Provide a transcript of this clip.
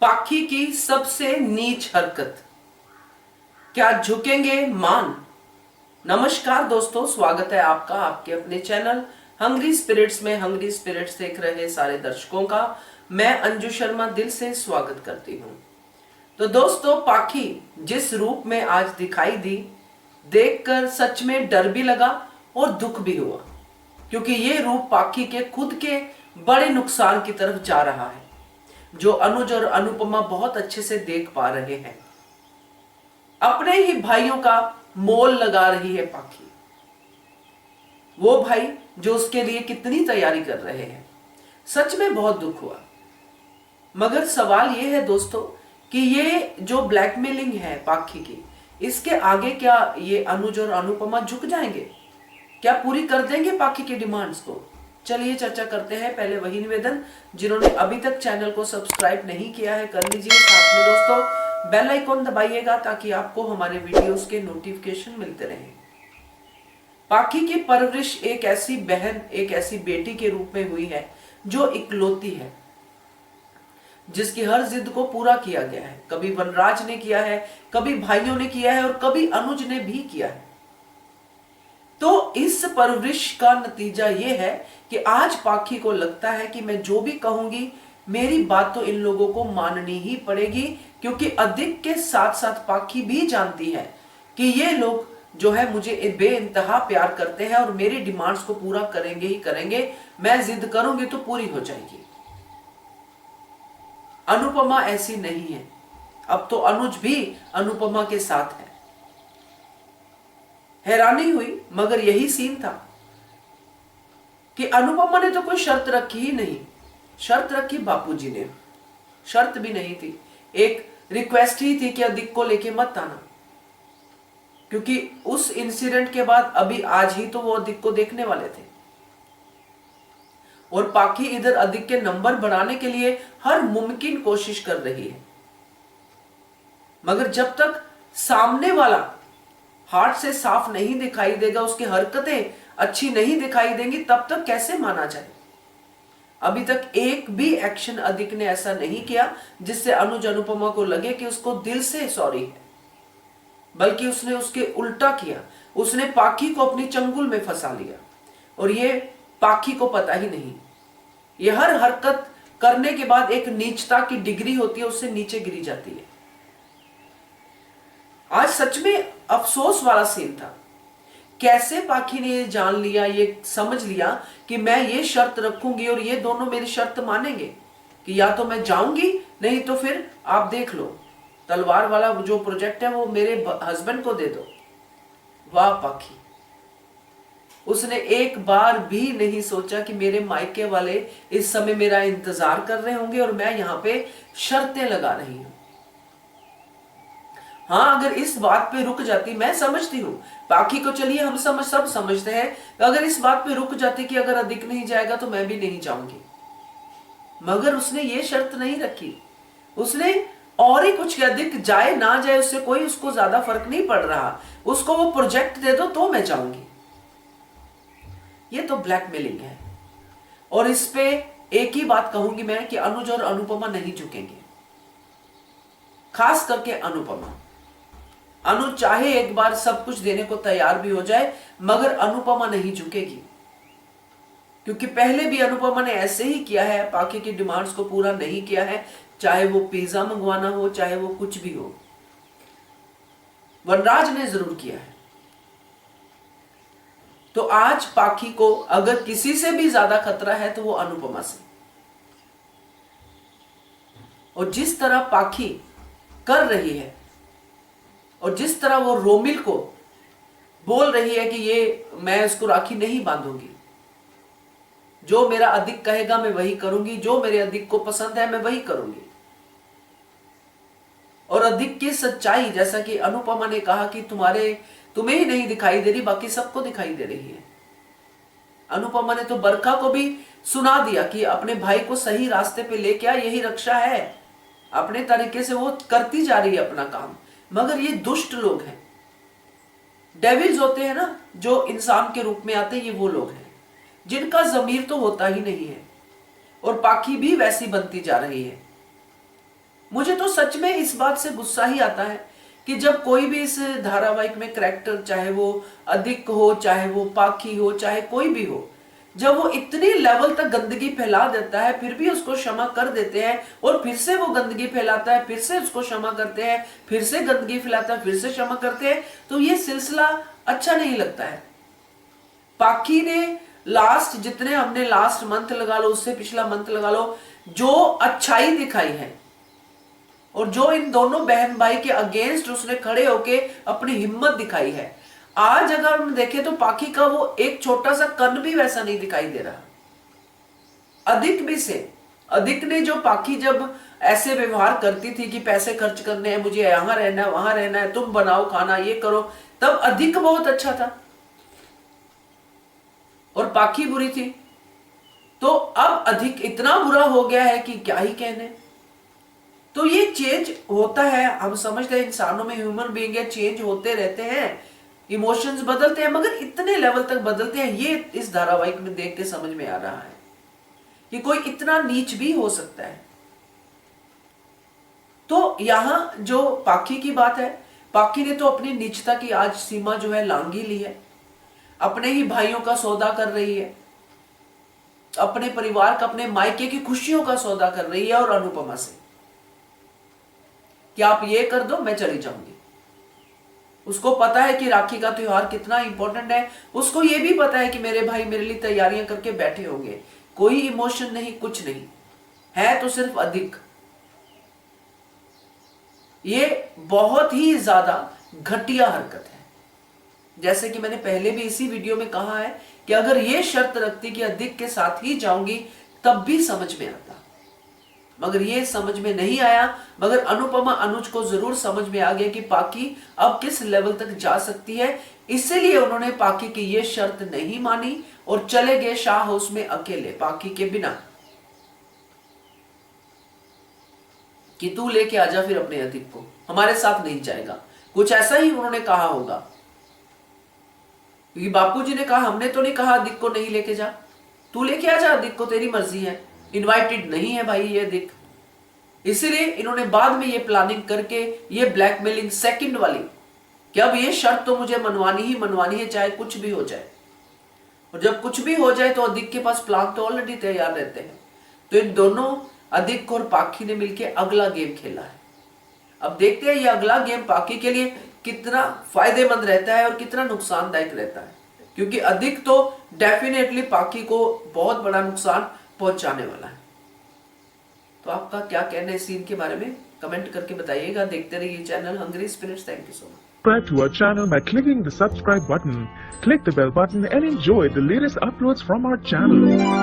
पाखी की सबसे नीच हरकत, क्या झुकेंगे मान। नमस्कार दोस्तों, स्वागत है आपका आपके अपने चैनल हंग्री स्पिरिट्स में। हंग्री स्पिरिट्स देख रहे सारे दर्शकों का मैं अंजू शर्मा दिल से स्वागत करती हूं। तो दोस्तों, पाखी जिस रूप में आज दिखाई दी, देखकर सच में डर भी लगा और दुख भी हुआ, क्योंकि ये रूप पाखी के खुद के बड़े नुकसान की तरफ जा रहा है, जो अनुज और अनुपमा बहुत अच्छे से देख पा रहे हैं। अपने ही भाइयों का मोल लगा रही है पाखी, वो भाई जो उसके लिए कितनी तैयारी कर रहे हैं। सच में बहुत दुख हुआ। मगर सवाल यह है दोस्तों कि ये जो ब्लैकमेलिंग है पाखी की, इसके आगे क्या ये अनुज और अनुपमा झुक जाएंगे? क्या पूरी कर देंगे पाखी की डिमांड्स को? चलिए चर्चा करते हैं। पहले वही निवेदन, जिन्होंने अभी तक चैनल को सब्सक्राइब नहीं किया है कर लीजिए। साथ में दोस्तों बेल आइकॉन दबाइएगा ताकि आपको हमारे वीडियोस के नोटिफिकेशन मिलते रहें। पाखी की परवरिश एक ऐसी बहन, एक ऐसी बेटी के रूप में हुई है जो इकलौती है, जिसकी हर जिद को पूरा किया गया है। कभी वनराज ने किया है, कभी भाइयों ने किया है और कभी अनुज ने भी किया है। तो इस परवरिश का नतीजा यह है कि आज पाखी को लगता है कि मैं जो भी कहूंगी, मेरी बात तो इन लोगों को माननी ही पड़ेगी, क्योंकि अधिक के साथ साथ पाखी भी जानती है कि ये लोग जो है मुझे बेइंतहा प्यार करते हैं और मेरी डिमांड्स को पूरा करेंगे ही करेंगे। मैं जिद करूंगी तो पूरी हो जाएगी। अनुपमा ऐसी नहीं है। अब तो अनुज भी अनुपमा के साथ है। हैरानी हुई, मगर यही सीन था कि अनुपमा ने तो कोई शर्त रखी ही नहीं। शर्त रखी बापूजी ने। शर्त भी नहीं थी, एक रिक्वेस्ट ही थी कि अधिक को लेके मत आना, क्योंकि उस इंसिडेंट के बाद अभी आज ही तो वो अधिक को देखने वाले थे। और पाखी इधर अधिक के नंबर बढ़ाने के लिए हर मुमकिन कोशिश कर रही है, मगर जब तक सामने वाला हार्ट से साफ नहीं दिखाई देगा, उसकी हरकतें अच्छी नहीं दिखाई देंगी, तब तक कैसे माना जाए। अभी तक एक भी एक्शन अधिक ने ऐसा नहीं किया जिससे अनुज अनुपमा को लगे कि उसको दिल से सॉरी है, बल्कि उसने उसके उल्टा किया। उसने पाखी को अपनी चंगुल में फंसा लिया और ये पाखी को पता ही नहीं। ये हर हरकत करने के बाद एक नीचता की डिग्री होती है, उससे नीचे गिरी जाती है। आज सच में अफसोस वाला सीन था। कैसे पाखी ने ये जान लिया, ये समझ लिया कि मैं ये शर्त रखूंगी और ये दोनों मेरी शर्त मानेंगे कि या तो मैं जाऊंगी, नहीं तो फिर आप देख लो, तलवार वाला जो प्रोजेक्ट है वो मेरे हस्बैंड को दे दो। वाह पाखी, उसने एक बार भी नहीं सोचा कि मेरे मायके वाले इस समय मेरा इंतजार कर रहे होंगे और मैं यहां पे शर्तें लगा रही हूं। हाँ, अगर इस बात पे रुक जाती, मैं समझती हूँ पाखी को, चलिए हम सब समझते हैं, अगर इस बात पे रुक जाती कि अगर अधिक नहीं जाएगा तो मैं भी नहीं जाऊंगी, मगर उसने ये शर्त नहीं रखी। उसने और ही कुछ किया, अधिक जाए ना जाए उससे कोई उसको ज्यादा फर्क नहीं पड़ रहा, उसको वो प्रोजेक्ट दे दो तो मैं जाऊंगी। ये तो ब्लैकमेलिंग है। और इस पे एक ही बात कहूंगी मैं कि अनुज और अनुपमा नहीं झुकेंगे, खास करके अनुपमा। अनुज चाहे एक बार सब कुछ देने को तैयार भी हो जाए, मगर अनुपमा नहीं झुकेगी, क्योंकि पहले भी अनुपमा ने ऐसे ही किया है, पाखी की डिमांड्स को पूरा नहीं किया है, चाहे वो पिज्जा मंगवाना हो, चाहे वो कुछ भी हो। वनराज ने जरूर किया है। तो आज पाखी को अगर किसी से भी ज्यादा खतरा है तो वो अनुपमा से। और जिस तरह पाखी कर रही है और जिस तरह वो रोमिल को बोल रही है कि ये मैं इसको राखी नहीं बांधूंगी, जो मेरा अधिक कहेगा मैं वही करूंगी, जो मेरे अधिक को पसंद है मैं वही करूंगी। और अधिक की सच्चाई, जैसा कि अनुपमा ने कहा कि तुम्हें ही नहीं दिखाई दे रही, बाकी सबको दिखाई दे रही है। अनुपमा ने तो बरखा को भी सुना दिया कि अपने भाई को सही रास्ते पे लेके आ, यही रक्षा है। अपने तरीके से वो करती जा रही है अपना काम। मगर ये दुष्ट लोग हैं, डेविल्स होते हैं ना, जो इंसान के रूप में आते हैं, ये वो लोग हैं जिनका जमीर तो होता ही नहीं है। और पाखी भी वैसी बनती जा रही है। मुझे तो सच में इस बात से गुस्सा ही आता है कि जब कोई भी इस धारावाहिक में कैरेक्टर, चाहे वो अधिक हो, चाहे वो पाखी हो, चाहे कोई भी हो, जब वो इतनी लेवल तक गंदगी फैला देता है फिर भी उसको क्षमा कर देते हैं, और फिर से वो गंदगी फैलाता है, फिर से उसको क्षमा करते हैं, फिर से गंदगी फैलाता है, फिर से क्षमा करते हैं, तो ये सिलसिला अच्छा नहीं लगता है। पाखी ने लास्ट, जितने हमने लास्ट मंथ लगा लो, उससे पिछला मंथ लगा लो, जो अच्छाई दिखाई है और जो इन दोनों बहन भाई के अगेंस्ट उसने खड़े होके अपनी हिम्मत दिखाई है, आज अगर हम देखें तो पाखी का वो एक छोटा सा कण भी वैसा नहीं दिखाई दे रहा। अधिक भी से, अधिक ने जो पाखी जब ऐसे व्यवहार करती थी कि पैसे खर्च करने हैं, मुझे यहां रहना है, वहां रहना है, तुम बनाओ खाना, ये करो, तब अधिक बहुत अच्छा था और पाखी बुरी थी। तो अब अधिक इतना बुरा हो गया है कि क्या ही कहने। तो ये चेंज होता है, हम समझते हैं इंसानों में, ह्यूमन बीइंग है, चेंज होते रहते हैं, इमोशंस बदलते हैं, मगर इतने लेवल तक बदलते हैं, ये इस धारावाहिक में देख के समझ में आ रहा है कि कोई इतना नीच भी हो सकता है। तो यहां जो पाखी की बात है, पाखी ने तो अपनी नीचता की आज सीमा जो है लांघी ली है, अपने ही भाइयों का सौदा कर रही है, अपने परिवार का, अपने मायके की खुशियों का सौदा कर रही है, और अनुपमा से कि आप ये कर दो मैं चली जाऊंगी। उसको पता है कि राखी का त्योहार कितना इंपॉर्टेंट है, उसको ये भी पता है कि मेरे भाई मेरे लिए तैयारियां करके बैठे होंगे, कोई इमोशन नहीं, कुछ नहीं है, तो सिर्फ अधिक। ये बहुत ही ज्यादा घटिया हरकत है। जैसे कि मैंने पहले भी इसी वीडियो में कहा है कि अगर ये शर्त रखती कि अधिक के साथ ही जाऊंगी तब भी समझ में आता, मगर ये समझ में नहीं आया। मगर अनुपमा अनुज को जरूर समझ में आ गया कि पाखी अब किस लेवल तक जा सकती है, इसलिए उन्होंने पाखी की ये शर्त नहीं मानी और चले गए शाह हाउस में अकेले, पाखी के बिना, कि तू लेके आजा फिर अपने अधिक को, हमारे साथ नहीं जाएगा। कुछ ऐसा ही उन्होंने कहा होगा, क्योंकि बापूजी ने कहा, हमने तो नहीं कहा अधिक को नहीं लेके जा, तू लेके आ जा अधिक को, तेरी मर्जी है, इनवाइटेड नहीं है भाई ये अधिक। इसीलिए इन्होंने बाद में ये प्लानिंग करके ये ब्लैकमेलिंग सेकंड वाली, कि अब ये शर्त तो मुझे मनवानी ही मनवानी है, चाहे कुछ भी हो जाए। और जब कुछ भी हो जाए तो अधिक के पास प्लान तो ऑलरेडी तैयार रहते हैं। तो इन दोनों, अधिक और पाखी ने मिलकर अगला गेम खेला है। अब देखते हैं ये अगला गेम पाखी के लिए कितना फायदेमंद रहता है और कितना नुकसानदायक रहता है, क्योंकि अधिक तो डेफिनेटली पाखी को बहुत बड़ा नुकसान पहुंचाने वाला है। तो आपका क्या कहना है इस सीन के बारे में, कमेंट करके बताइएगा। देखते रहिए channel hungry spirits. Thank you so much. Subscribe to our channel by clicking the subscribe button. Click the bell button and enjoy the latest uploads from our channel.